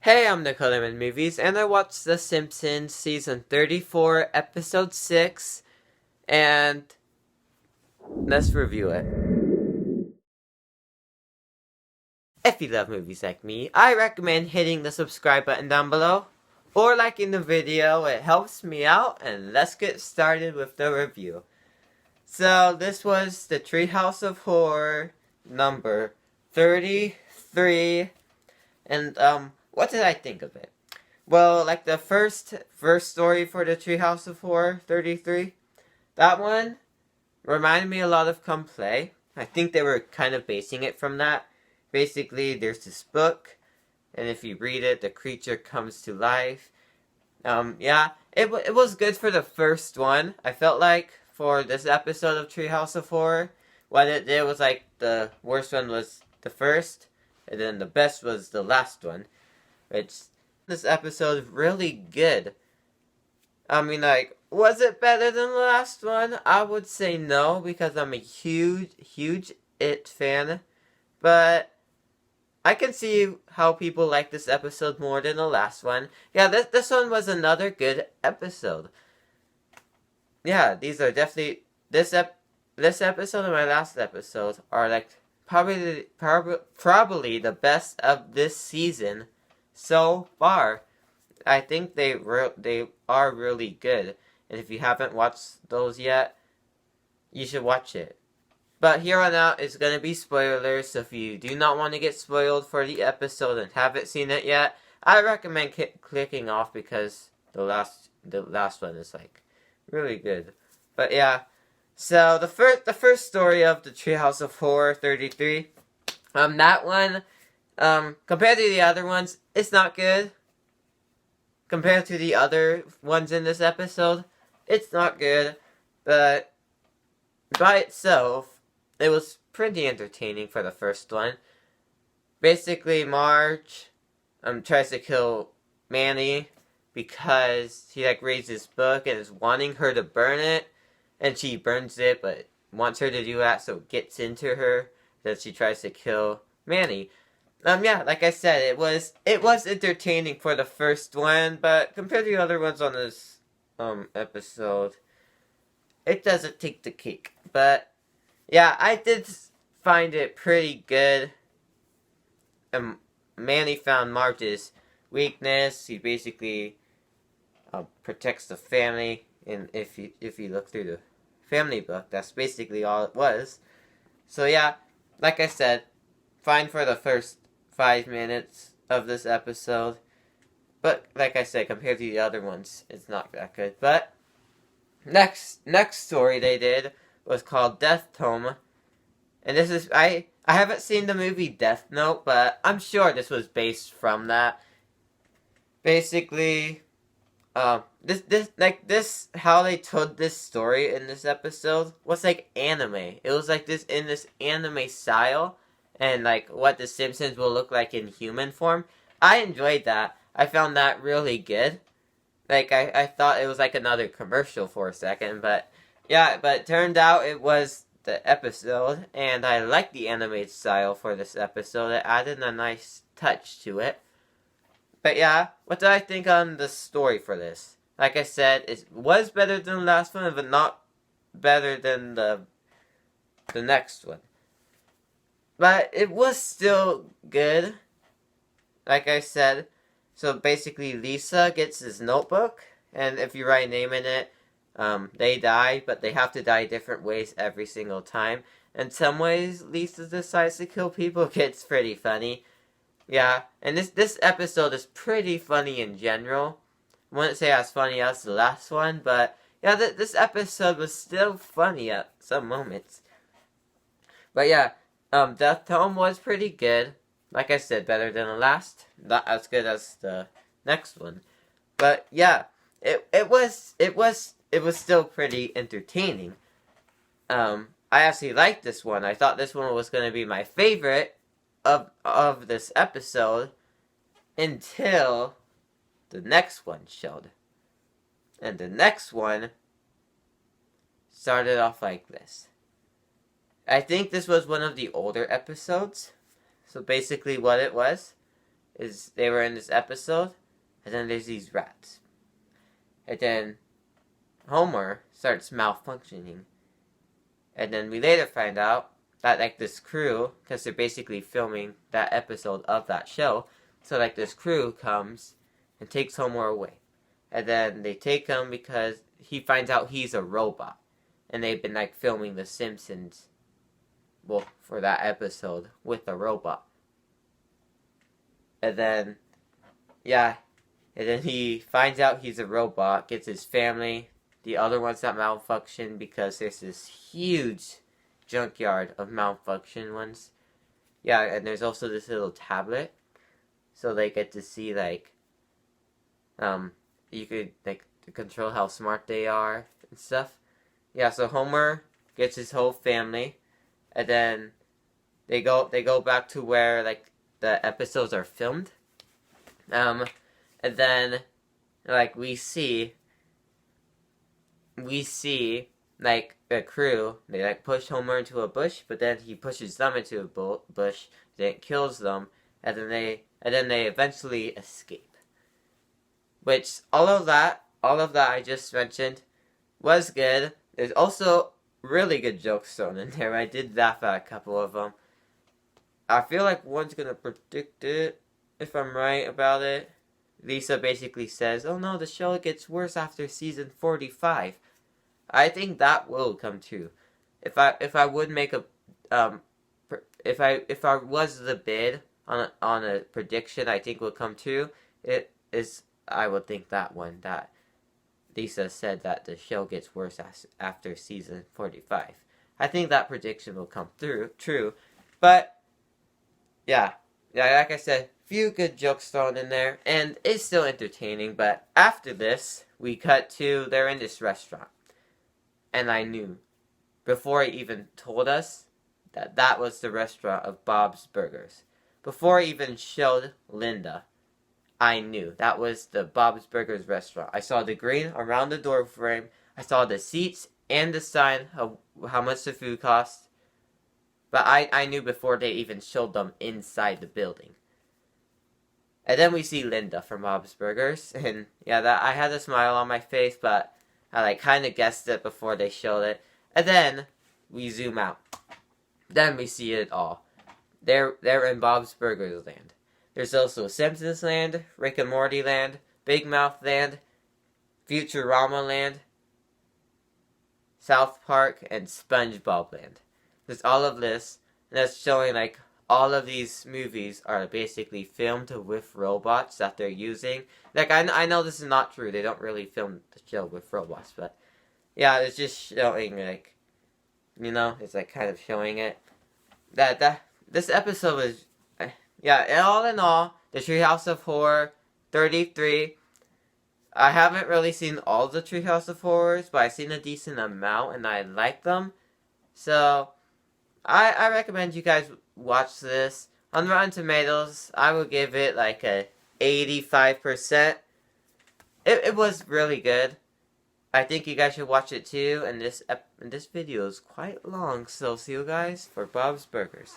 Hey, I'm Nicoleman Movies, and I watched The Simpsons Season 34, Episode 6, and let's review it. If you love movies like me, I recommend hitting the subscribe button down below, or liking the video. It helps me out, and let's get started with the review. So, this was the Treehouse of Horror, number 33, and what did I think of it? Well, like the first story for the Treehouse of Horror 33, that one reminded me a lot of Come Play. I think they were kind of basing it from that. Basically, there's this book, and if you read it, the creature comes to life. It was good for the first one. I felt like for this episode of Treehouse of Horror, what it did was like the worst one was the first, and then the best was the last one. Which this episode is really good. I mean, like, was it better than the last one? I would say no, because I'm a huge It fan. But I can see how people like this episode more than the last one. Yeah, this one was another good episode. Yeah, these are definitely this episode and my last episode are like probably the best of this season so far. I think they are really good, and if you haven't watched those yet, you should watch it. But here on out is going to be spoilers, so if you do not want to get spoiled for the episode and haven't seen it yet, I recommend clicking off, because the last one is like really good. But yeah, so the first story of the Treehouse of Horror 33, that one, compared to the other ones, it's not good. Compared to the other ones in this episode, it's not good, but by itself, it was pretty entertaining for the first one. Basically, Marge tries to kill Manny because he like reads this book and is wanting her to burn it, and she burns it, but wants her to do that, so it gets into her that she tries to kill Manny. Like I said, it was entertaining for the first one, but compared to the other ones on this episode, it doesn't take the cake. But yeah, I did find it pretty good. Manny found Marge's weakness. He basically protects the family, and if you look through the family book, that's basically all it was. So yeah, like I said, fine for the first 5 minutes of this episode, but like I said, compared to the other ones, it's not that good. But next story they did was called Death Tome, and this is I haven't seen the movie Death Note, but I'm sure this was based from that. Basically, this how they told this story in this episode was like anime. It was like this in this anime style, and like what the Simpsons will look like in human form. I enjoyed that. I found that really good. Like I thought it was like another commercial for a second, but yeah, but it turned out it was the episode, and I liked the animated style for this episode. It added a nice touch to it. But yeah, what did I think on the story for this? Like I said, it was better than the last one, but not better than the next one. But it was still good. Like I said, so basically Lisa gets this notebook, and if you write a name in it, they die, but they have to die different ways every single time. In some ways, Lisa decides to kill people. It gets pretty funny. Yeah, and this episode is pretty funny in general. I wouldn't say as funny as the last one, but yeah, this episode was still funny at some moments. But yeah, Death Home was pretty good. Like I said, better than the last. Not as good as the next one. But yeah, it was still pretty entertaining. I actually liked this one. I thought this one was going to be my favorite of this episode until the next one showed. And the next one started off like this. I think this was one of the older episodes. So basically what it was is they were in this episode, and then there's these rats. And then Homer starts malfunctioning. And then we later find out that, like, this crew, because they're basically filming that episode of that show, so, like, this crew comes and takes Homer away. And then they take him because he finds out he's a robot. And they've been, like, filming The Simpsons, well, for that episode with a robot. And then, yeah, and then he finds out he's a robot, gets his family, the other ones that malfunction because there's this huge junkyard of malfunction ones. Yeah, and there's also this little tablet, so they get to see, like, you could, like, control how smart they are and stuff. Yeah, so Homer gets his whole family, and then they go back to where, like, the episodes are filmed. And then, like, we see, like, a crew, they, like, push Homer into a bush, but then he pushes them into a bush, then it kills them, and then they eventually escape. Which, all of that I just mentioned was good. There's also really good jokes thrown in there. I did laugh at a couple of them. I feel like one's gonna predict it, if I'm right about it. Lisa basically says, "Oh no, the show gets worse after season 45." I think that will come true. If I would make a if I was the bid on a prediction I think will come true, it is, I would think that one, that Lisa said that the show gets worse after season 45. I think that prediction will come true. But yeah, like I said, few good jokes thrown in there, and it's still entertaining. But after this, we cut to, they're in this restaurant, and I knew, before he even told us, that was the restaurant of Bob's Burgers. Before he even showed Linda, I knew that was the Bob's Burgers restaurant. I saw the green around the door frame. I saw the seats and the sign of how much the food cost. But I knew before they even showed them inside the building. And then we see Linda from Bob's Burgers. And yeah, that I had a smile on my face, but I, like, kind of guessed it before they showed it. And then we zoom out. Then we see it all. They're in Bob's Burgers land. There's also Simpsons land, Rick and Morty land, Big Mouth land, Futurama land, South Park, and SpongeBob land. There's all of this, and that's showing, like, all of these movies are basically filmed with robots that they're using. Like, I know this is not true. They don't really film the show with robots, but yeah, it's just showing, like, you know, it's, like, kind of showing it. That this episode is, yeah, all in all, the Treehouse of Horror 33. I haven't really seen all the Treehouse of Horrors, but I've seen a decent amount, and I like them. So I recommend you guys watch this. On Rotten Tomatoes, I would give it like a 85%. It was really good. I think you guys should watch it too. And this video is quite long, so see you guys for Bob's Burgers.